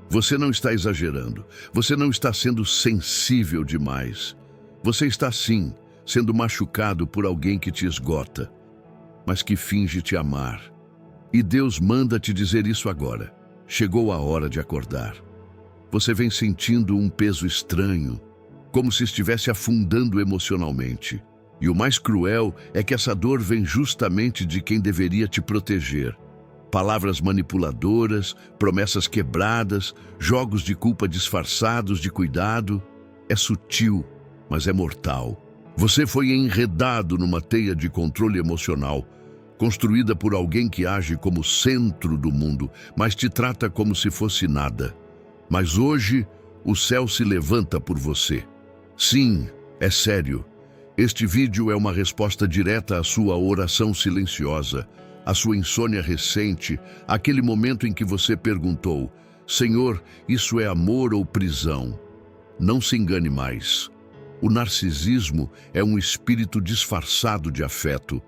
Você não está exagerando. Você não está sendo sensível demais. Você está, sim, sendo machucado por alguém que te esgota, mas que finge te amar. E Deus manda te dizer isso agora. Chegou a hora de acordar. Você vem sentindo um peso estranho, como se estivesse afundando emocionalmente. E o mais cruel é que essa dor vem justamente de quem deveria te proteger. Palavras manipuladoras, promessas quebradas, jogos de culpa disfarçados de cuidado. É sutil, mas é mortal. Você foi enredado numa teia de controle emocional, construída por alguém que age como centro do mundo, mas te trata como se fosse nada. Mas hoje, o céu se levanta por você. Sim, é sério. Este vídeo é uma resposta direta à sua oração silenciosa, à sua insônia recente, aquele momento em que você perguntou: Senhor, isso é amor ou prisão? Não se engane mais. O narcisismo é um espírito disfarçado de afeto.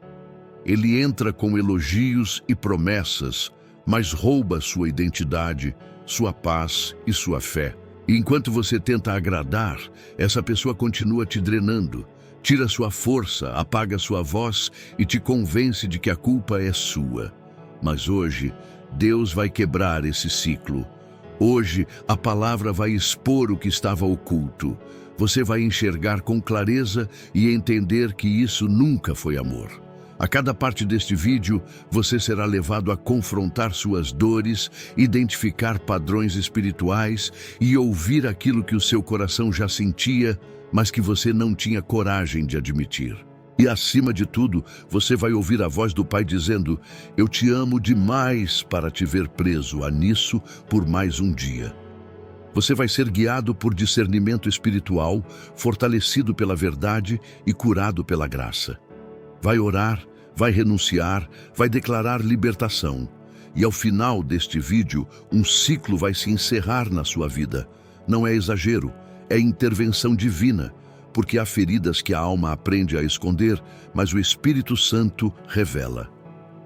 Ele entra com elogios e promessas, mas rouba sua identidade, sua paz e sua fé. E enquanto você tenta agradar, essa pessoa continua te drenando, tira sua força, apaga sua voz e te convence de que a culpa é sua. Mas hoje, Deus vai quebrar esse ciclo. Hoje, a palavra vai expor o que estava oculto. Você vai enxergar com clareza e entender que isso nunca foi amor. A cada parte deste vídeo, você será levado a confrontar suas dores, identificar padrões espirituais e ouvir aquilo que o seu coração já sentia, mas que você não tinha coragem de admitir. E acima de tudo, você vai ouvir a voz do Pai dizendo: Eu te amo demais para te ver preso a nisso por mais um dia. Você vai ser guiado por discernimento espiritual, fortalecido pela verdade e curado pela graça. Vai orar, vai renunciar, vai declarar libertação. E ao final deste vídeo, um ciclo vai se encerrar na sua vida. Não é exagero, é intervenção divina, porque há feridas que a alma aprende a esconder, mas o Espírito Santo revela.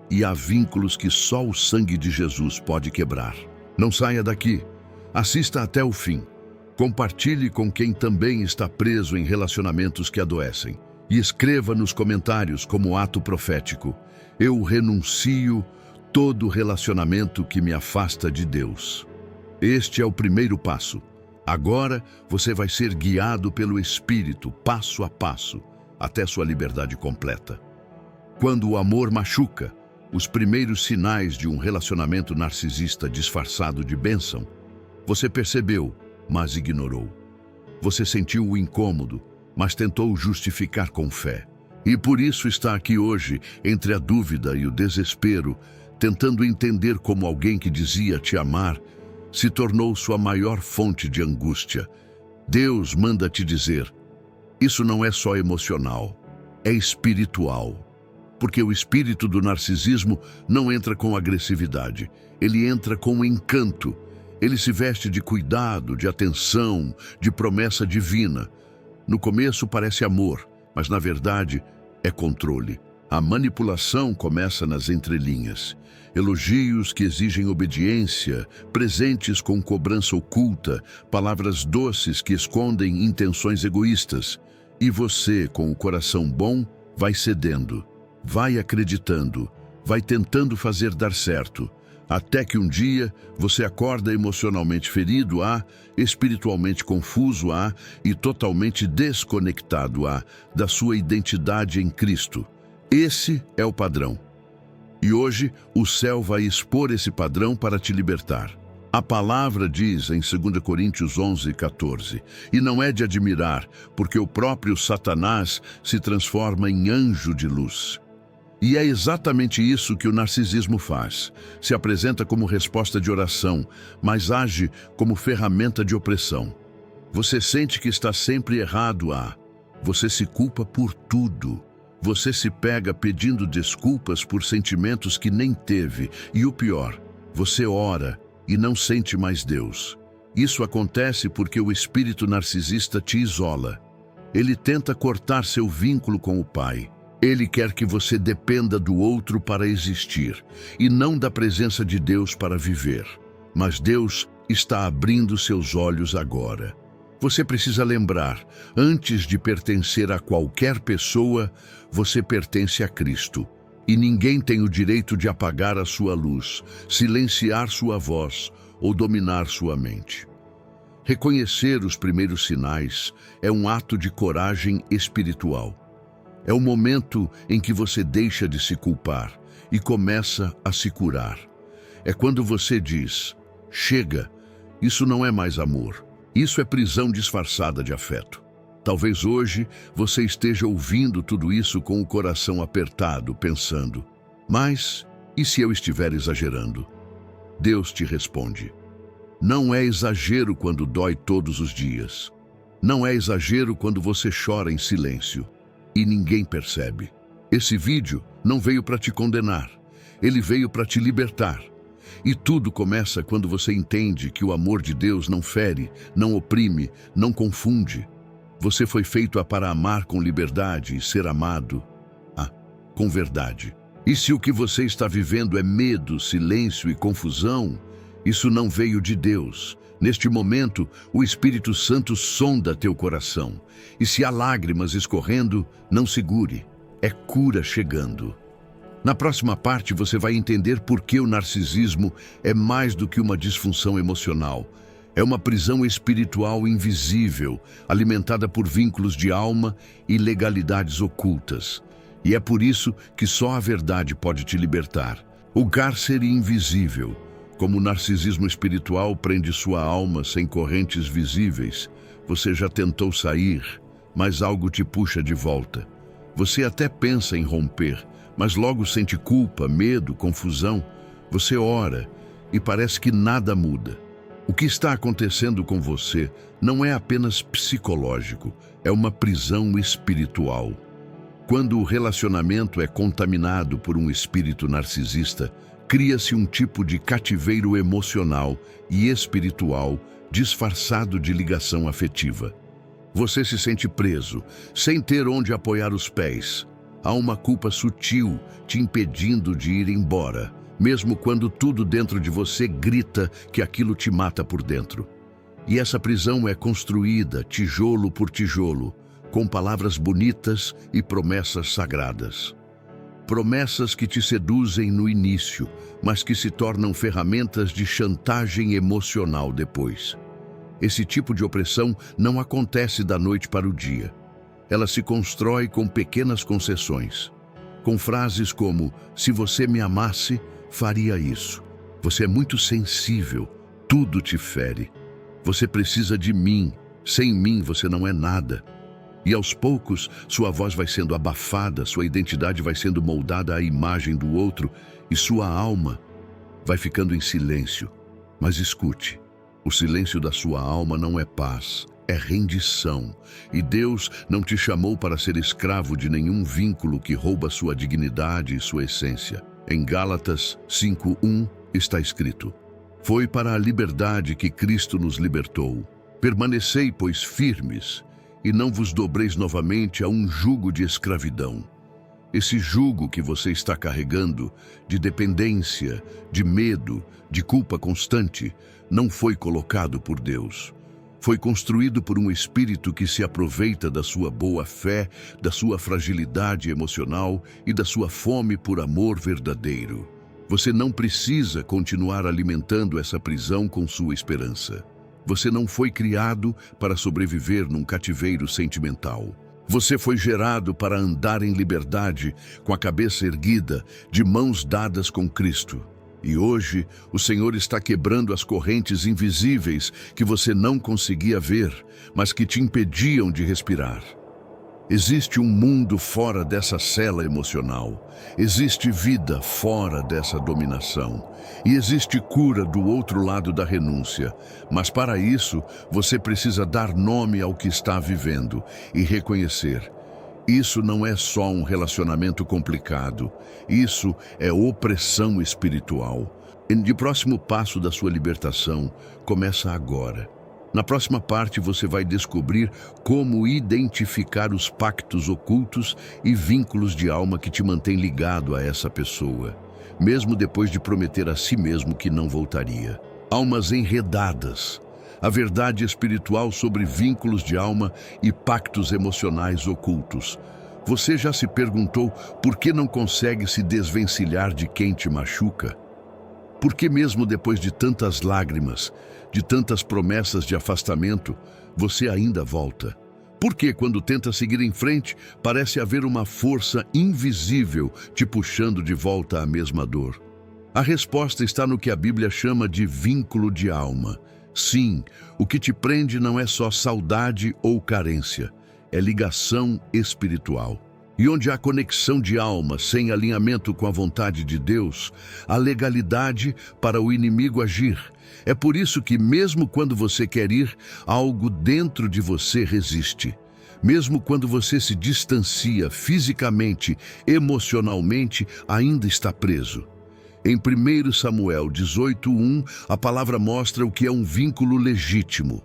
E há vínculos que só o sangue de Jesus pode quebrar. Não saia daqui. Assista até o fim. Compartilhe com quem também está preso em relacionamentos que adoecem. E escreva nos comentários como ato profético: Eu renuncio todo relacionamento que me afasta de Deus. Este é o primeiro passo. Agora você vai ser guiado pelo Espírito, passo a passo, até sua liberdade completa. Quando o amor machuca, os primeiros sinais de um relacionamento narcisista disfarçado de bênção, você percebeu, mas ignorou. Você sentiu o incômodo, mas tentou justificar com fé. E por isso está aqui hoje, entre a dúvida e o desespero, tentando entender como alguém que dizia te amar se tornou sua maior fonte de angústia. Deus manda te dizer: isso não é só emocional, é espiritual. Porque o espírito do narcisismo não entra com agressividade, ele entra com encanto. Ele se veste de cuidado, de atenção, de promessa divina. No começo parece amor, mas na verdade é controle. A manipulação começa nas entrelinhas. Elogios que exigem obediência, presentes com cobrança oculta, palavras doces que escondem intenções egoístas. E você, com o coração bom, vai cedendo, vai acreditando, vai tentando fazer dar certo. Até que um dia você acorda emocionalmente ferido, espiritualmente confuso, e totalmente desconectado, da sua identidade em Cristo. Esse é o padrão. E hoje o céu vai expor esse padrão para te libertar. A palavra diz em 2 Coríntios 11:14, e não é de admirar, porque o próprio Satanás se transforma em anjo de luz. E é exatamente isso que o narcisismo faz. Se apresenta como resposta de oração, mas age como ferramenta de opressão. Você sente que está sempre errado, você se culpa por tudo. Você se pega pedindo desculpas por sentimentos que nem teve. E o pior, você ora e não sente mais Deus. Isso acontece porque o espírito narcisista te isola. Ele tenta cortar seu vínculo com o Pai. Ele quer que você dependa do outro para existir, e não da presença de Deus para viver. Mas Deus está abrindo seus olhos agora. Você precisa lembrar, antes de pertencer a qualquer pessoa, você pertence a Cristo. E ninguém tem o direito de apagar a sua luz, silenciar sua voz ou dominar sua mente. Reconhecer os primeiros sinais é um ato de coragem espiritual. É o momento em que você deixa de se culpar e começa a se curar. É quando você diz: chega, isso não é mais amor, isso é prisão disfarçada de afeto. Talvez hoje você esteja ouvindo tudo isso com o coração apertado, pensando: mas e se eu estiver exagerando? Deus te responde: não é exagero quando dói todos os dias. Não é exagero quando você chora em silêncio e ninguém percebe. Esse vídeo não veio para te condenar, ele veio para te libertar. E tudo começa quando você entende que o amor de Deus não fere, não oprime, não confunde. Você foi feito para amar com liberdade e ser amado, com verdade. E se o que você está vivendo é medo, silêncio e confusão, isso não veio de Deus. Neste momento, o Espírito Santo sonda teu coração. E se há lágrimas escorrendo, não segure. É cura chegando. Na próxima parte, você vai entender por que o narcisismo é mais do que uma disfunção emocional. É uma prisão espiritual invisível, alimentada por vínculos de alma e legalidades ocultas. E é por isso que só a verdade pode te libertar. O cárcere invisível, como o narcisismo espiritual prende sua alma sem correntes visíveis. Você já tentou sair, mas algo te puxa de volta. Você até pensa em romper, mas logo sente culpa, medo, confusão. Você ora e parece que nada muda. O que está acontecendo com você não é apenas psicológico, é uma prisão espiritual. Quando o relacionamento é contaminado por um espírito narcisista, cria-se um tipo de cativeiro emocional e espiritual disfarçado de ligação afetiva. Você se sente preso, sem ter onde apoiar os pés. Há uma culpa sutil te impedindo de ir embora, mesmo quando tudo dentro de você grita que aquilo te mata por dentro. E essa prisão é construída tijolo por tijolo, com palavras bonitas e promessas sagradas. Promessas que te seduzem no início, mas que se tornam ferramentas de chantagem emocional depois. Esse tipo de opressão não acontece da noite para o dia. Ela se constrói com pequenas concessões, com frases como: se você me amasse, faria isso. Você é muito sensível, tudo te fere. Você precisa de mim, sem mim você não é nada. E aos poucos, sua voz vai sendo abafada, sua identidade vai sendo moldada à imagem do outro e sua alma vai ficando em silêncio. Mas escute, o silêncio da sua alma não é paz, é rendição. E Deus não te chamou para ser escravo de nenhum vínculo que rouba sua dignidade e sua essência. Em Gálatas 5:1 está escrito: foi para a liberdade que Cristo nos libertou. Permanecei, pois, firmes, e não vos dobreis novamente a um jugo de escravidão. Esse jugo que você está carregando, de dependência, de medo, de culpa constante, não foi colocado por Deus. Foi construído por um espírito que se aproveita da sua boa fé, da sua fragilidade emocional e da sua fome por amor verdadeiro. Você não precisa continuar alimentando essa prisão com sua esperança. Você não foi criado para sobreviver num cativeiro sentimental. Você foi gerado para andar em liberdade, com a cabeça erguida, de mãos dadas com Cristo. E hoje, o Senhor está quebrando as correntes invisíveis que você não conseguia ver, mas que te impediam de respirar. Existe um mundo fora dessa cela emocional. Existe vida fora dessa dominação. E existe cura do outro lado da renúncia. Mas para isso, você precisa dar nome ao que está vivendo e reconhecer: isso não é só um relacionamento complicado. Isso é opressão espiritual. E o próximo passo da sua libertação começa agora. Na próxima parte você vai descobrir como identificar os pactos ocultos e vínculos de alma que te mantêm ligado a essa pessoa, mesmo depois de prometer a si mesmo que não voltaria. almas enredadas, a verdade espiritual sobre vínculos de alma e pactos emocionais ocultos. Você já se perguntou por que não consegue se desvencilhar de quem te machuca? Por que mesmo depois de tantas lágrimas, de tantas promessas de afastamento, você ainda volta? Por que, quando tenta seguir em frente, parece haver uma força invisível te puxando de volta à mesma dor? A resposta está no que a Bíblia chama de vínculo de alma. Sim, o que te prende não é só saudade ou carência, é ligação espiritual. E onde há conexão de alma sem alinhamento com a vontade de Deus, há legalidade para o inimigo agir. É por isso que, mesmo quando você quer ir, algo dentro de você resiste. Mesmo quando você se distancia fisicamente, emocionalmente, ainda está preso. Em 1 Samuel 18:1, a palavra mostra o que é um vínculo legítimo.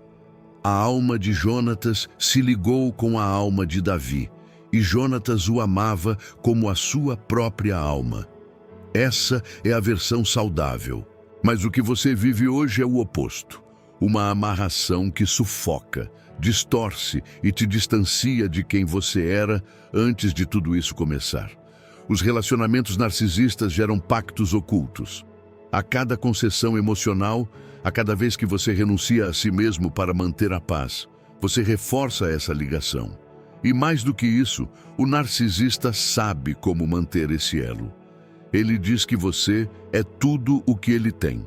A alma de Jonatas se ligou com a alma de Davi, e Jonatas o amava como a sua própria alma. Essa é a versão saudável. Mas o que você vive hoje é o oposto. Uma amarração que sufoca, distorce e te distancia de quem você era antes de tudo isso começar. Os relacionamentos narcisistas geram pactos ocultos. A cada concessão emocional, a cada vez que você renuncia a si mesmo para manter a paz, você reforça essa ligação. E mais do que isso, o narcisista sabe como manter esse elo. Ele diz que você é tudo o que ele tem.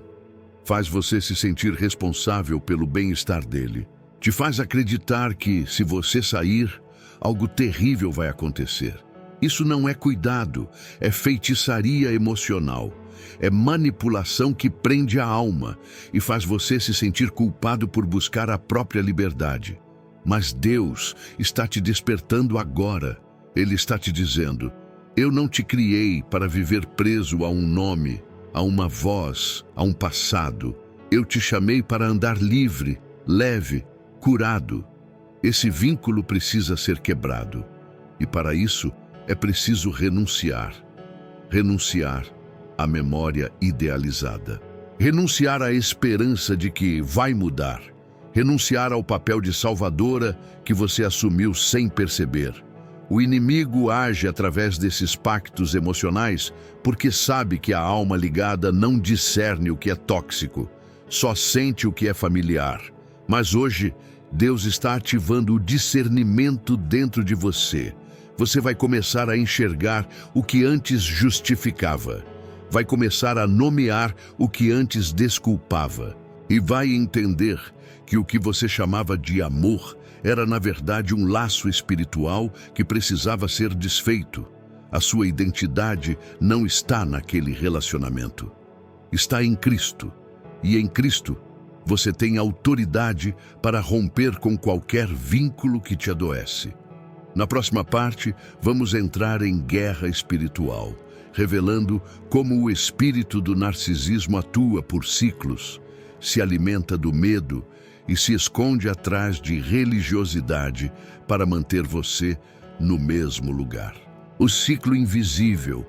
Faz você se sentir responsável pelo bem-estar dele. Te faz acreditar que, se você sair, algo terrível vai acontecer. Isso não é cuidado, é feitiçaria emocional. É manipulação que prende a alma e faz você se sentir culpado por buscar a própria liberdade. Mas Deus está te despertando agora. Ele está te dizendo: eu não te criei para viver preso a um nome, a uma voz, a um passado. Eu te chamei para andar livre, leve, curado. Esse vínculo precisa ser quebrado. E para isso é preciso renunciar. Renunciar à memória idealizada. Renunciar à esperança de que vai mudar. Renunciar ao papel de salvadora que você assumiu sem perceber. O inimigo age através desses pactos emocionais porque sabe que a alma ligada não discerne o que é tóxico, só sente o que é familiar. Mas hoje, Deus está ativando o discernimento dentro de você. Você vai começar a enxergar o que antes justificava. Vai começar a nomear o que antes desculpava. E vai entender que o que você chamava de amor era, na verdade, um laço espiritual que precisava ser desfeito. A sua identidade não está naquele relacionamento. Está em Cristo. E em Cristo, você tem autoridade para romper com qualquer vínculo que te adoece. Na próxima parte, vamos entrar em guerra espiritual, revelando como o espírito do narcisismo atua por ciclos, se alimenta do medo e se esconde atrás de religiosidade para manter você no mesmo lugar. O ciclo invisível,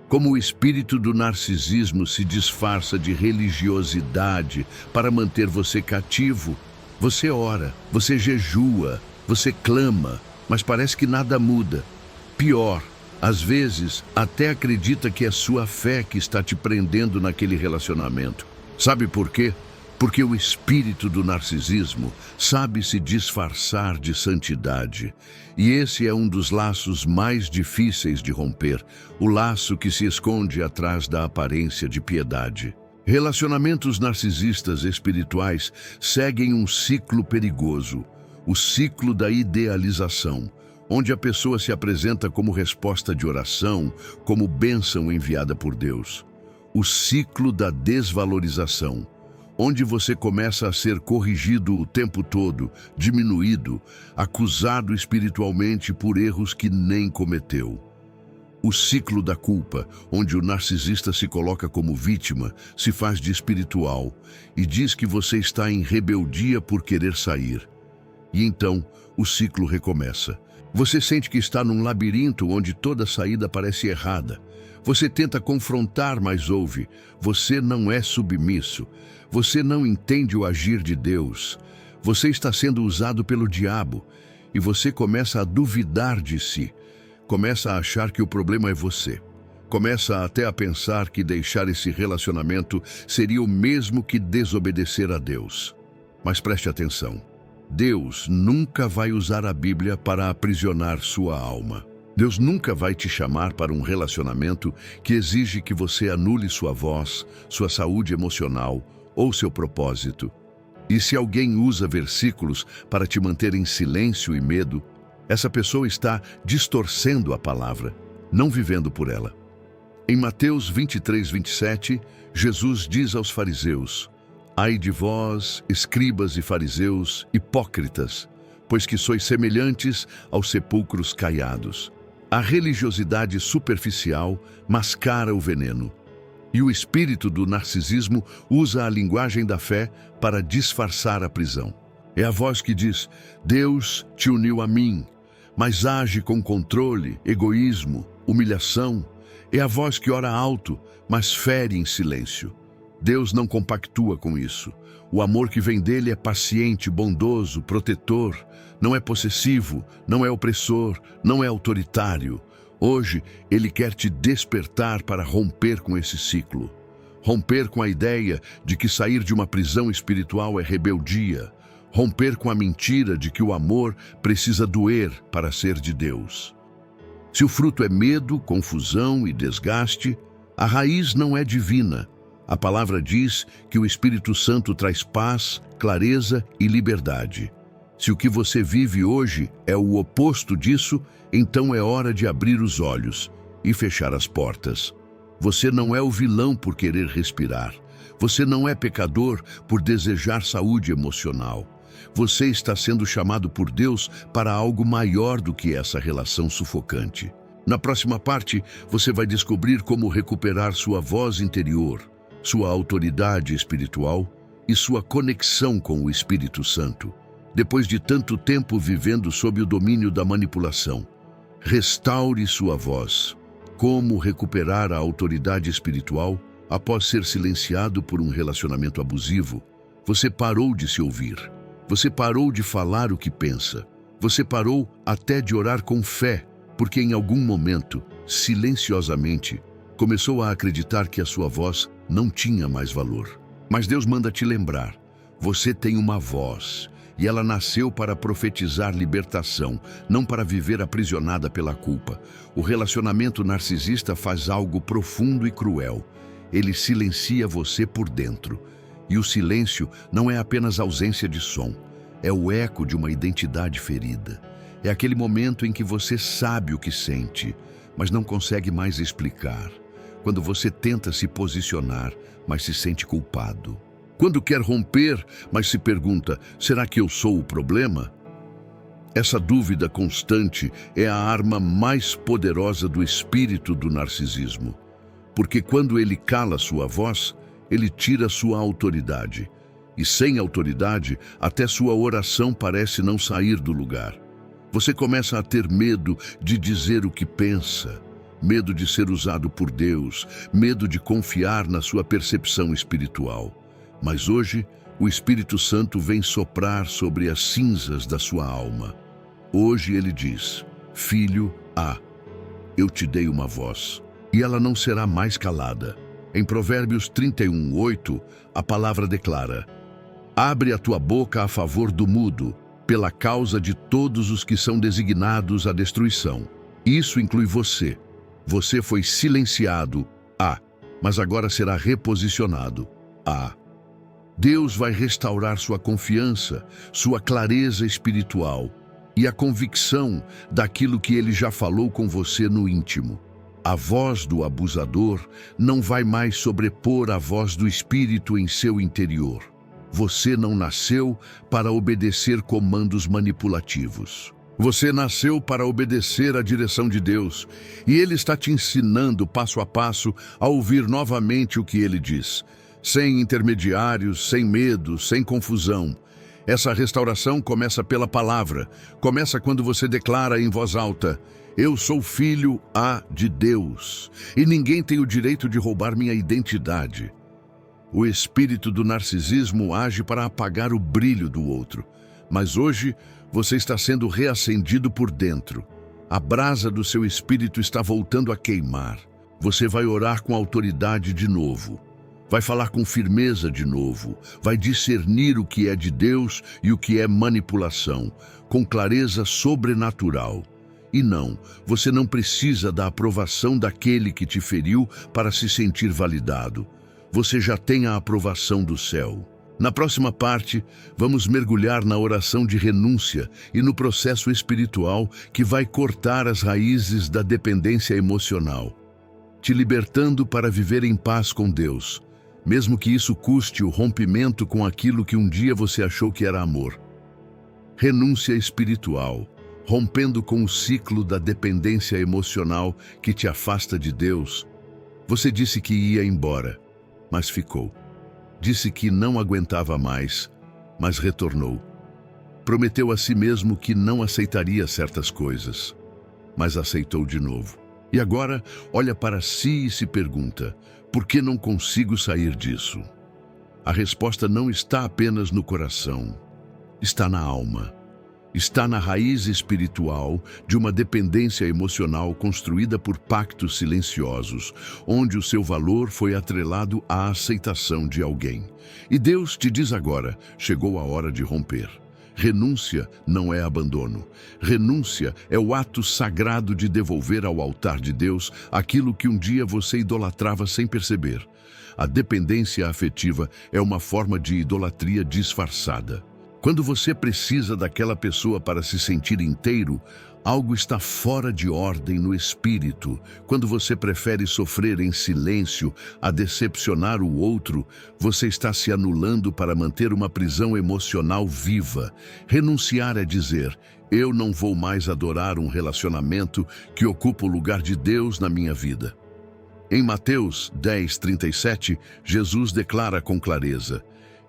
como o espírito do narcisismo se disfarça de religiosidade para manter você cativo. Você ora, você jejua, você clama, mas parece que nada muda. Pior, às vezes até acredita que é sua fé que está te prendendo naquele relacionamento. Sabe por quê? Porque o espírito do narcisismo sabe se disfarçar de santidade. E esse é um dos laços mais difíceis de romper, o laço que se esconde atrás da aparência de piedade. Relacionamentos narcisistas espirituais seguem um ciclo perigoso, o ciclo da idealização, onde a pessoa se apresenta como resposta de oração, como bênção enviada por Deus. O ciclo da desvalorização, onde você começa a ser corrigido o tempo todo, diminuído, acusado espiritualmente por erros que nem cometeu. O ciclo da culpa, onde o narcisista se coloca como vítima, se faz de espiritual e diz que você está em rebeldia por querer sair. E então, o ciclo recomeça. Você sente que está num labirinto onde toda saída parece errada. Você tenta confrontar, mas ouve. Você não é submisso. Você não entende o agir de Deus. Você está sendo usado pelo diabo e você começa a duvidar de si. Começa a achar que o problema é você. Começa até a pensar que deixar esse relacionamento seria o mesmo que desobedecer a Deus. Mas preste atenção. Deus nunca vai usar a Bíblia para aprisionar sua alma. Deus nunca vai te chamar para um relacionamento que exige que você anule sua voz, sua saúde emocional ou seu propósito. E se alguém usa versículos para te manter em silêncio e medo, essa pessoa está distorcendo a palavra, não vivendo por ela. Em Mateus 23:27, Jesus diz aos fariseus: Ai de vós, escribas e fariseus, hipócritas, pois que sois semelhantes aos sepulcros caiados. A religiosidade superficial mascara o veneno. E o espírito do narcisismo usa a linguagem da fé para disfarçar a prisão. É a voz que diz: Deus te uniu a mim, mas age com controle, egoísmo, humilhação. É a voz que ora alto, mas fere em silêncio. Deus não compactua com isso. O amor que vem dele é paciente, bondoso, protetor, não é possessivo, não é opressor, não é autoritário. Hoje, ele quer te despertar para romper com esse ciclo. Romper com a ideia de que sair de uma prisão espiritual é rebeldia. Romper com a mentira de que o amor precisa doer para ser de Deus. Se o fruto é medo, confusão e desgaste, a raiz não é divina. A palavra diz que o Espírito Santo traz paz, clareza e liberdade. Se o que você vive hoje é o oposto disso, então é hora de abrir os olhos e fechar as portas. Você não é o vilão por querer respirar. Você não é pecador por desejar saúde emocional. Você está sendo chamado por Deus para algo maior do que essa relação sufocante. Na próxima parte, você vai descobrir como recuperar sua voz interior, sua autoridade espiritual e sua conexão com o Espírito Santo. Depois de tanto tempo vivendo sob o domínio da manipulação, restaure sua voz. Como recuperar a autoridade espiritual após ser silenciado por um relacionamento abusivo? Você parou de se ouvir. Você parou de falar o que pensa. Você parou até de orar com fé, porque em algum momento, silenciosamente, começou a acreditar que a sua voz não tinha mais valor. Mas Deus manda te lembrar, você tem uma voz, e ela nasceu para profetizar libertação, não para viver aprisionada pela culpa. O relacionamento narcisista faz algo profundo e cruel. Ele silencia você por dentro. E o silêncio não é apenas ausência de som, é o eco de uma identidade ferida. É aquele momento em que você sabe o que sente, mas não consegue mais explicar. Quando você tenta se posicionar, mas se sente culpado. Quando quer romper, mas se pergunta, será que eu sou o problema? Essa dúvida constante é a arma mais poderosa do espírito do narcisismo. Porque quando ele cala sua voz, ele tira sua autoridade. E sem autoridade, até sua oração parece não sair do lugar. Você começa a ter medo de dizer o que pensa, medo de ser usado por Deus, medo de confiar na sua percepção espiritual. Mas hoje, o Espírito Santo vem soprar sobre as cinzas da sua alma. Hoje ele diz, filho, eu te dei uma voz, e ela não será mais calada. Em Provérbios 31:8, a palavra declara, abre a tua boca a favor do mudo, pela causa de todos os que são designados à destruição. Isso inclui você. Você foi silenciado, mas agora será reposicionado, Deus vai restaurar sua confiança, sua clareza espiritual e a convicção daquilo que Ele já falou com você no íntimo. A voz do abusador não vai mais sobrepor a voz do Espírito em seu interior. Você não nasceu para obedecer comandos manipulativos. Você nasceu para obedecer à direção de Deus, e Ele está te ensinando passo a passo a ouvir novamente o que Ele diz, sem intermediários, sem medo, sem confusão. Essa restauração começa pela palavra, começa quando você declara em voz alta, Eu sou filho de Deus e ninguém tem o direito de roubar minha identidade. O espírito do narcisismo age para apagar o brilho do outro, mas hoje você está sendo reacendido por dentro. A brasa do seu espírito está voltando a queimar. Você vai orar com autoridade de novo. Vai falar com firmeza de novo. Vai discernir o que é de Deus e o que é manipulação, com clareza sobrenatural. E não, você não precisa da aprovação daquele que te feriu para se sentir validado. Você já tem a aprovação do céu. Na próxima parte, vamos mergulhar na oração de renúncia e no processo espiritual que vai cortar as raízes da dependência emocional, te libertando para viver em paz com Deus, mesmo que isso custe o rompimento com aquilo que um dia você achou que era amor. Renúncia espiritual, rompendo com o ciclo da dependência emocional que te afasta de Deus. Você disse que ia embora, mas ficou. Disse que não aguentava mais, mas retornou. Prometeu a si mesmo que não aceitaria certas coisas, mas aceitou de novo. E agora olha para si e se pergunta: por que não consigo sair disso? A resposta não está apenas no coração, está na alma. Está na raiz espiritual de uma dependência emocional construída por pactos silenciosos, onde o seu valor foi atrelado à aceitação de alguém. E Deus te diz agora: chegou a hora de romper. Renúncia não é abandono. Renúncia é o ato sagrado de devolver ao altar de Deus aquilo que um dia você idolatrava sem perceber. A dependência afetiva é uma forma de idolatria disfarçada. Quando você precisa daquela pessoa para se sentir inteiro, algo está fora de ordem no espírito. Quando você prefere sofrer em silêncio a decepcionar o outro, você está se anulando para manter uma prisão emocional viva. Renunciar é dizer: eu não vou mais adorar um relacionamento que ocupa o lugar de Deus na minha vida. Em Mateus 10:37, Jesus declara com clareza: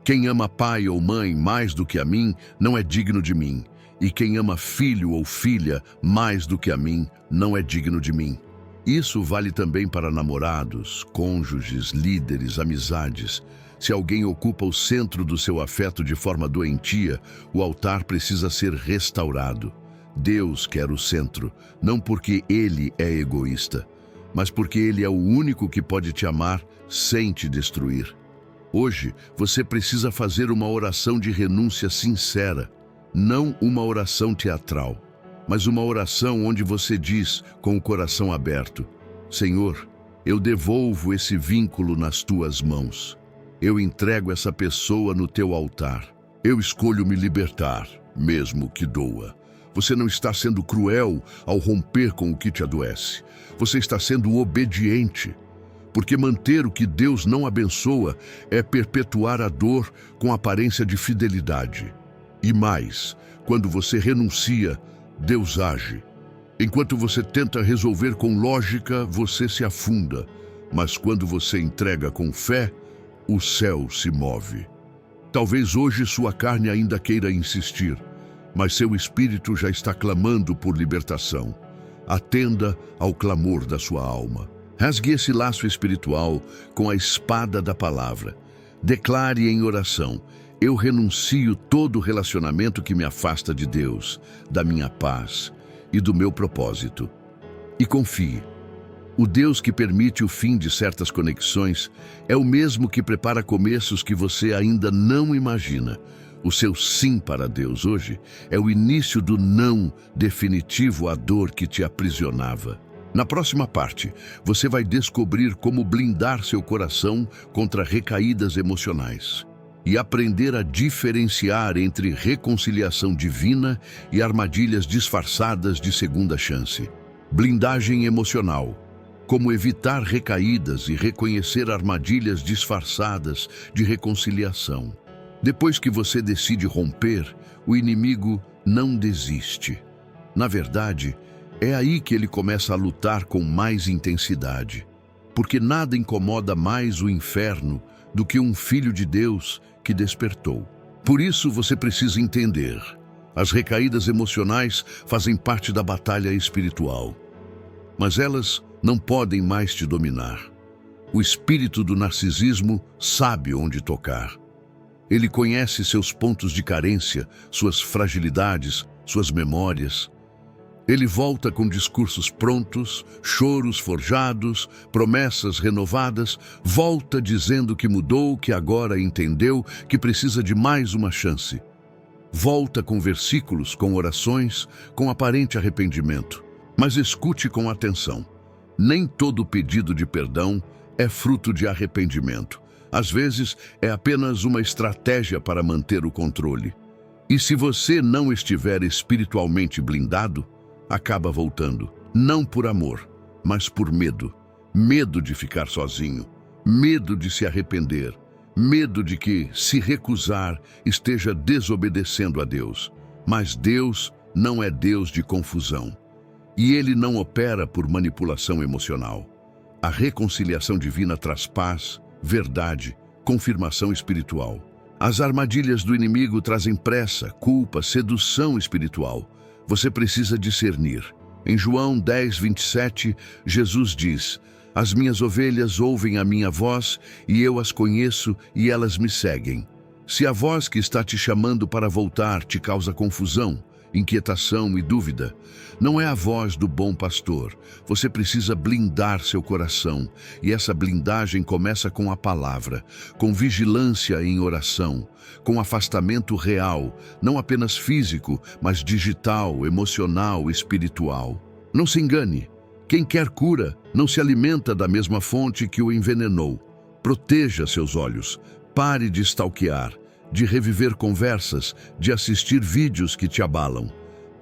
quem ama pai ou mãe mais do que a mim, não é digno de mim. E quem ama filho ou filha mais do que a mim, não é digno de mim. Isso vale também para namorados, cônjuges, líderes, amizades. Se alguém ocupa o centro do seu afeto de forma doentia, o altar precisa ser restaurado. Deus quer o centro, não porque Ele é egoísta, mas porque Ele é o único que pode te amar sem te destruir. Hoje, você precisa fazer uma oração de renúncia sincera, não uma oração teatral, mas uma oração onde você diz, com o coração aberto: Senhor, eu devolvo esse vínculo nas tuas mãos. Eu entrego essa pessoa no teu altar. Eu escolho me libertar, mesmo que doa. Você não está sendo cruel ao romper com o que te adoece. Você está sendo obediente. Porque manter o que Deus não abençoa é perpetuar a dor com aparência de fidelidade. E mais, quando você renuncia, Deus age. Enquanto você tenta resolver com lógica, você se afunda. Mas quando você entrega com fé, o céu se move. Talvez hoje sua carne ainda queira insistir, mas seu espírito já está clamando por libertação. Atenda ao clamor da sua alma. Rasgue esse laço espiritual com a espada da palavra. Declare em oração: eu renuncio todo relacionamento que me afasta de Deus, da minha paz e do meu propósito. E confie. O Deus que permite o fim de certas conexões é o mesmo que prepara começos que você ainda não imagina. O seu sim para Deus hoje é o início do não definitivo à dor que te aprisionava. Na próxima parte, você vai descobrir como blindar seu coração contra recaídas emocionais e aprender a diferenciar entre reconciliação divina e armadilhas disfarçadas de segunda chance. Blindagem emocional. Como evitar recaídas e reconhecer armadilhas disfarçadas de reconciliação. Depois que você decide romper, o inimigo não desiste. Na verdade, é aí que ele começa a lutar com mais intensidade, porque nada incomoda mais o inferno do que um filho de Deus que despertou. Por isso você precisa entender: As recaídas emocionais fazem parte da batalha espiritual, mas elas não podem mais te dominar. O espírito do narcisismo sabe onde tocar. Ele conhece seus pontos de carência, suas fragilidades, suas memórias. Ele volta com discursos prontos, choros forjados, promessas renovadas, volta dizendo que mudou, que agora entendeu, que precisa de mais uma chance. Volta com versículos, com orações, com aparente arrependimento. Mas escute com atenção. Nem todo pedido de perdão é fruto de arrependimento. Às vezes, é apenas uma estratégia para manter o controle. E se você não estiver espiritualmente blindado, acaba voltando, não por amor, mas por medo. Medo de ficar sozinho, medo de se arrepender, medo de que, se recusar, esteja desobedecendo a Deus. Mas Deus não é Deus de confusão. E Ele não opera por manipulação emocional. A reconciliação divina traz paz, verdade, confirmação espiritual. As armadilhas do inimigo trazem pressa, culpa, sedução espiritual. Você precisa discernir. Em João 10:27, Jesus diz: "As minhas ovelhas ouvem a minha voz, e eu as conheço, e elas me seguem." Se a voz que está te chamando para voltar te causa confusão, inquietação e dúvida, não é a voz do bom pastor. Você precisa blindar seu coração, e essa blindagem começa com a palavra, com vigilância em oração, com afastamento real, não apenas físico, mas digital, emocional, espiritual. Não se engane, quem quer cura não se alimenta da mesma fonte que o envenenou. Proteja seus olhos, pare de stalkear, de reviver conversas, de assistir vídeos que te abalam.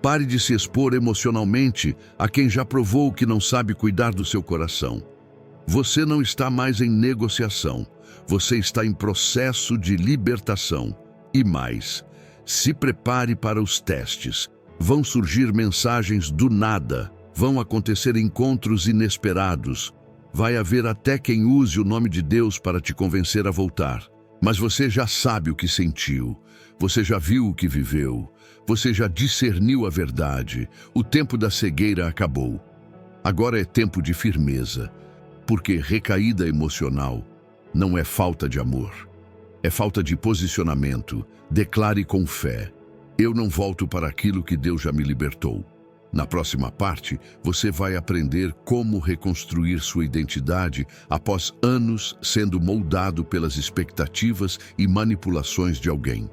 Pare de se expor emocionalmente a quem já provou que não sabe cuidar do seu coração. Você não está mais em negociação, você está em processo de libertação. E mais, se prepare para os testes. Vão surgir mensagens do nada, vão acontecer encontros inesperados. Vai haver até quem use o nome de Deus para te convencer a voltar. Mas você já sabe o que sentiu, você já viu o que viveu, você já discerniu a verdade. O tempo da cegueira acabou. Agora é tempo de firmeza, porque recaída emocional não é falta de amor, é falta de posicionamento. Declare com fé: eu não volto para aquilo que Deus já me libertou. Na próxima parte, você vai aprender como reconstruir sua identidade após anos sendo moldado pelas expectativas e manipulações de alguém.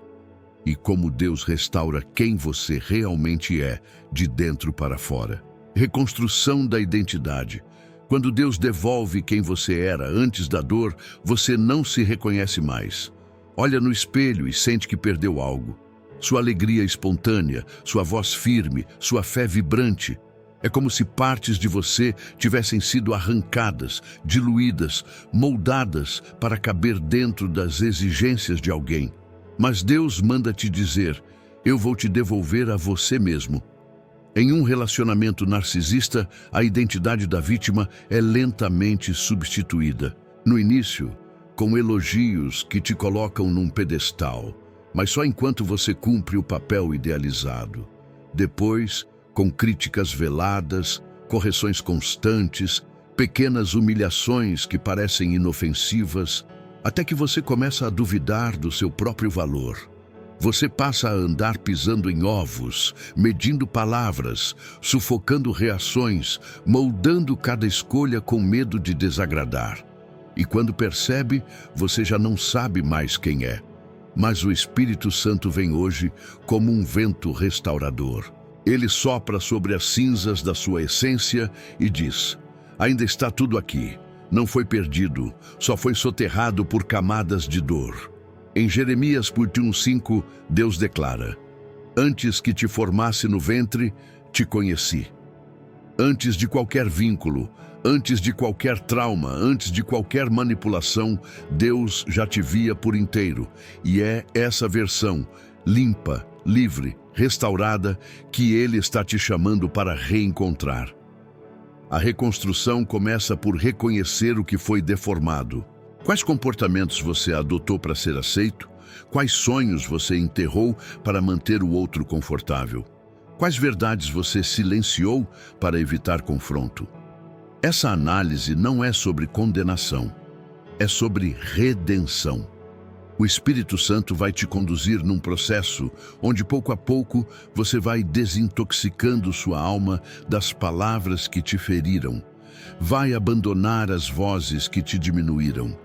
E como Deus restaura quem você realmente é, de dentro para fora. Reconstrução da identidade. Quando Deus devolve quem você era antes da dor, você não se reconhece mais. Olha no espelho e sente que perdeu algo. Sua alegria espontânea, sua voz firme, sua fé vibrante. É como se partes de você tivessem sido arrancadas, diluídas, moldadas para caber dentro das exigências de alguém. Mas Deus manda te dizer: eu vou te devolver a você mesmo. Em um relacionamento narcisista, a identidade da vítima é lentamente substituída. No início, com elogios que te colocam num pedestal, mas só enquanto você cumpre o papel idealizado. Depois, com críticas veladas, correções constantes, pequenas humilhações que parecem inofensivas, até que você começa a duvidar do seu próprio valor. Você passa a andar pisando em ovos, medindo palavras, sufocando reações, moldando cada escolha com medo de desagradar. E quando percebe, você já não sabe mais quem é. Mas o Espírito Santo vem hoje como um vento restaurador. Ele sopra sobre as cinzas da sua essência e diz: ainda está tudo aqui. Não foi perdido, só foi soterrado por camadas de dor. Em Jeremias 1:5, Deus declara: antes que te formasse no ventre, te conheci. Antes de qualquer vínculo, antes de qualquer trauma, antes de qualquer manipulação, Deus já te via por inteiro. E é essa versão, limpa, livre, restaurada, que Ele está te chamando para reencontrar. A reconstrução começa por reconhecer o que foi deformado. Quais comportamentos você adotou para ser aceito? Quais sonhos você enterrou para manter o outro confortável? Quais verdades você silenciou para evitar confronto? Essa análise não é sobre condenação, é sobre redenção. O Espírito Santo vai te conduzir num processo onde, pouco a pouco, você vai desintoxicando sua alma das palavras que te feriram. Vai abandonar as vozes que te diminuíram.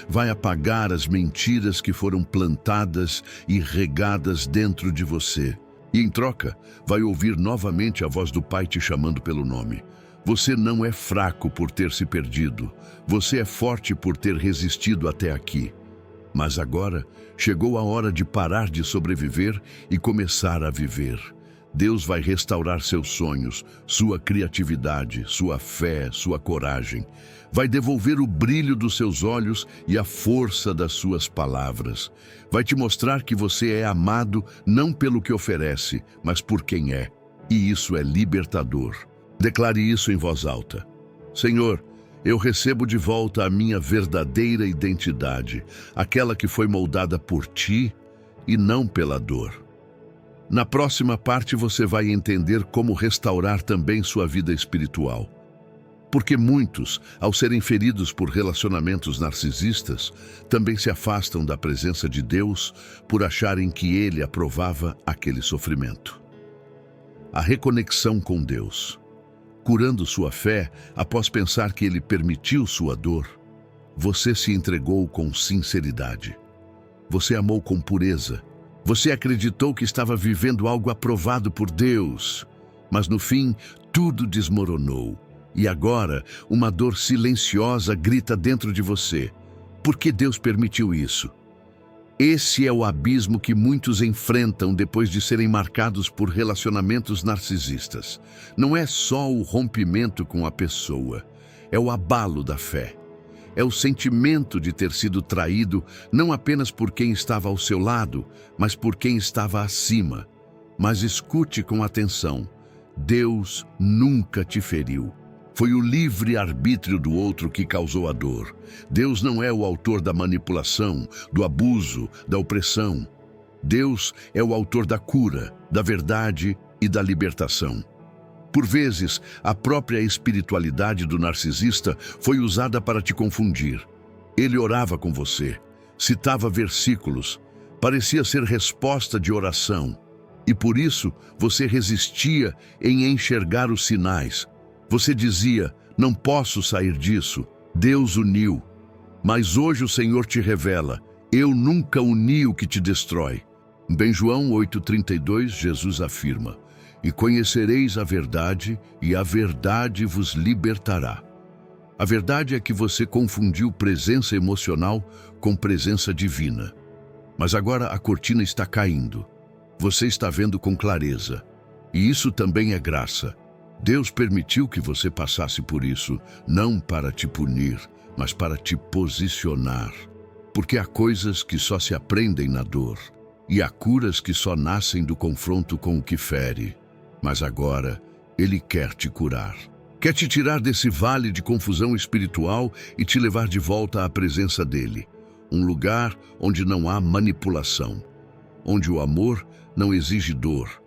Vai apagar as mentiras que foram plantadas e regadas dentro de você. E, em troca, vai ouvir novamente a voz do Pai te chamando pelo nome. Você não é fraco por ter se perdido. Você é forte por ter resistido até aqui. Mas agora chegou a hora de parar de sobreviver e começar a viver. Deus vai restaurar seus sonhos, sua criatividade, sua fé, sua coragem. Vai devolver o brilho dos seus olhos e a força das suas palavras. Vai te mostrar que você é amado não pelo que oferece, mas por quem é. E isso é libertador. Declare isso em voz alta. Senhor, eu recebo de volta a minha verdadeira identidade, aquela que foi moldada por ti e não pela dor. Na próxima parte você vai entender como restaurar também sua vida espiritual. Porque muitos, ao serem feridos por relacionamentos narcisistas, também se afastam da presença de Deus por acharem que Ele aprovava aquele sofrimento. A reconexão com Deus. Curando sua fé após pensar que Ele permitiu sua dor, você se entregou com sinceridade. Você amou com pureza. Você acreditou que estava vivendo algo aprovado por Deus. Mas no fim, tudo desmoronou. E agora, uma dor silenciosa grita dentro de você. Por que Deus permitiu isso? Esse é o abismo que muitos enfrentam depois de serem marcados por relacionamentos narcisistas. Não é só o rompimento com a pessoa, é o abalo da fé. É o sentimento de ter sido traído não apenas por quem estava ao seu lado, mas por quem estava acima. Mas escute com atenção: Deus nunca te feriu. Foi o livre-arbítrio do outro que causou a dor. Deus não é o autor da manipulação, do abuso, da opressão. Deus é o autor da cura, da verdade e da libertação. Por vezes, a própria espiritualidade do narcisista foi usada para te confundir. Ele orava com você, citava versículos, parecia ser resposta de oração. E por isso, você resistia em enxergar os sinais. Você dizia, não posso sair disso, Deus uniu. Mas hoje o Senhor te revela, eu nunca uni o que te destrói. Em João 8,32, Jesus afirma, e conhecereis a verdade, e a verdade vos libertará. A verdade é que você confundiu presença emocional com presença divina. Mas agora a cortina está caindo. Você está vendo com clareza. E isso também é graça. Deus permitiu que você passasse por isso, não para te punir, mas para te posicionar. Porque há coisas que só se aprendem na dor, e há curas que só nascem do confronto com o que fere. Mas agora, Ele quer te curar. Quer te tirar desse vale de confusão espiritual e te levar de volta à presença dEle. Um lugar onde não há manipulação, onde o amor não exige dor,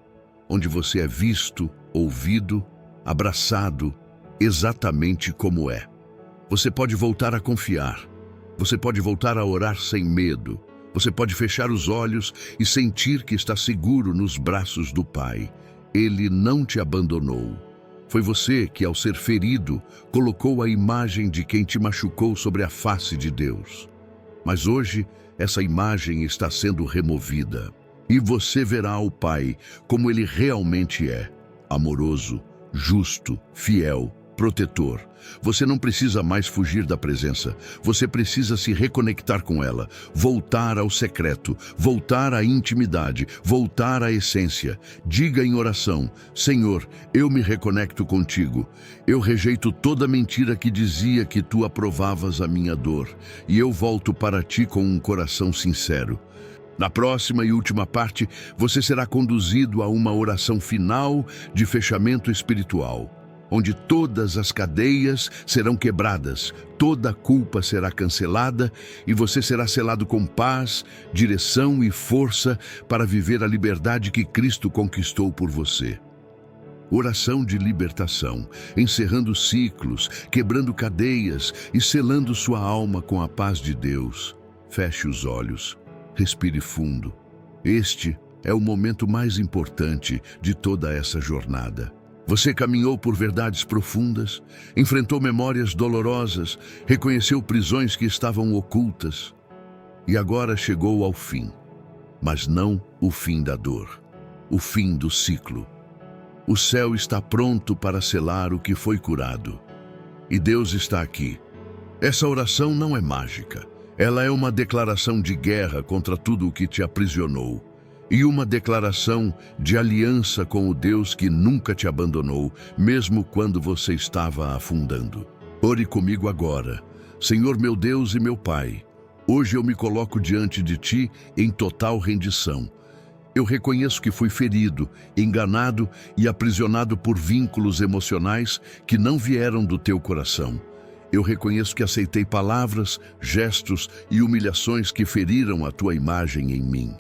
onde você é visto, ouvido, abraçado, exatamente como é. Você pode voltar a confiar. Você pode voltar a orar sem medo. Você pode fechar os olhos e sentir que está seguro nos braços do Pai. Ele não te abandonou. Foi você que, ao ser ferido, colocou a imagem de quem te machucou sobre a face de Deus. Mas hoje, essa imagem está sendo removida. E você verá o Pai como Ele realmente é: amoroso, justo, fiel, protetor. Você não precisa mais fugir da presença. Você precisa se reconectar com ela, voltar ao secreto, voltar à intimidade, voltar à essência. Diga em oração: Senhor, eu me reconecto contigo. Eu rejeito toda mentira que dizia que tu aprovavas a minha dor, e eu volto para ti com um coração sincero. Na próxima e última parte, você será conduzido a uma oração final de fechamento espiritual. onde todas as cadeias serão quebradas, toda a culpa será cancelada e você será selado com paz, direção e força para viver a liberdade que Cristo conquistou por você. Oração de libertação, encerrando ciclos, quebrando cadeias e selando sua alma com a paz de Deus. Feche os olhos, respire fundo. Este é o momento mais importante de toda essa jornada. Você caminhou por verdades profundas, enfrentou memórias dolorosas, reconheceu prisões que estavam ocultas e agora chegou ao fim. Mas não o fim da dor, o fim do ciclo. O céu está pronto para selar o que foi curado. E Deus está aqui. Essa oração não é mágica. Ela é uma declaração de guerra contra tudo o que te aprisionou. E uma declaração de aliança com o Deus que nunca te abandonou, mesmo quando você estava afundando. Ore comigo agora. Senhor meu Deus e meu Pai, hoje eu me coloco diante de Ti em total rendição. Eu reconheço que fui ferido, enganado e aprisionado por vínculos emocionais que não vieram do Teu coração. Eu reconheço que aceitei palavras, gestos e humilhações que feriram a Tua imagem em mim.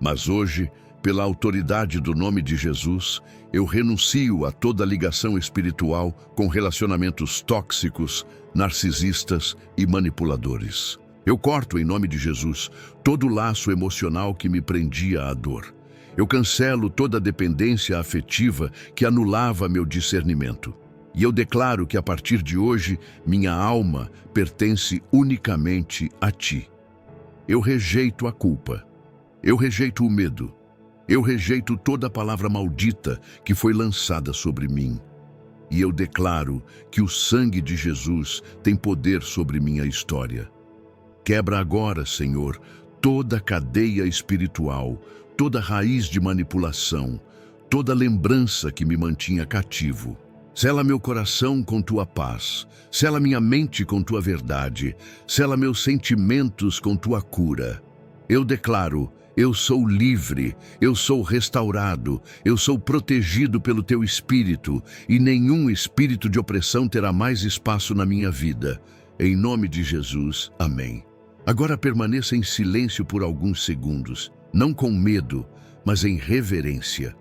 Mas hoje, pela autoridade do nome de Jesus, eu renuncio a toda ligação espiritual com relacionamentos tóxicos, narcisistas e manipuladores. Eu corto, em nome de Jesus, todo laço emocional que me prendia à dor. Eu cancelo toda dependência afetiva que anulava meu discernimento. E eu declaro que, a partir de hoje, minha alma pertence unicamente a Ti. Eu rejeito a culpa. Eu rejeito o medo. Eu rejeito toda palavra maldita que foi lançada sobre mim. E eu declaro que o sangue de Jesus tem poder sobre minha história. Quebra agora, Senhor, toda cadeia espiritual, toda raiz de manipulação, toda lembrança que me mantinha cativo. Sela meu coração com Tua paz, sela minha mente com Tua verdade, sela meus sentimentos com Tua cura. Eu declaro: eu sou livre, eu sou restaurado, eu sou protegido pelo Teu Espírito e nenhum espírito de opressão terá mais espaço na minha vida. Em nome de Jesus, amém. Agora permaneça em silêncio por alguns segundos, não com medo, mas em reverência,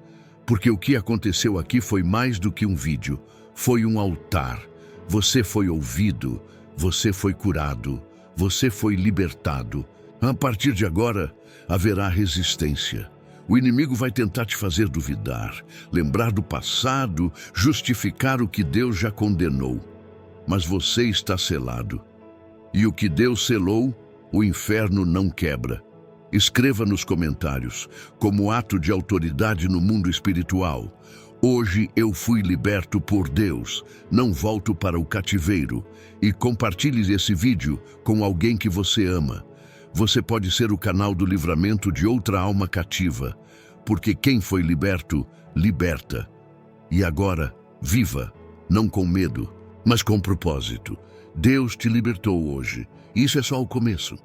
porque o que aconteceu aqui foi mais do que um vídeo, foi um altar. Você foi ouvido, você foi curado, você foi libertado. A partir de agora, haverá resistência. O inimigo vai tentar te fazer duvidar, lembrar do passado, justificar o que Deus já condenou. Mas você está selado. E o que Deus selou, o inferno não quebra. Escreva nos comentários, como ato de autoridade no mundo espiritual: hoje eu fui liberto por Deus, não volto para o cativeiro. E compartilhe esse vídeo com alguém que você ama. Você pode ser o canal do livramento de outra alma cativa, porque quem foi liberto, liberta. E agora, viva, não com medo, mas com propósito. Deus te libertou hoje. Isso é só o começo.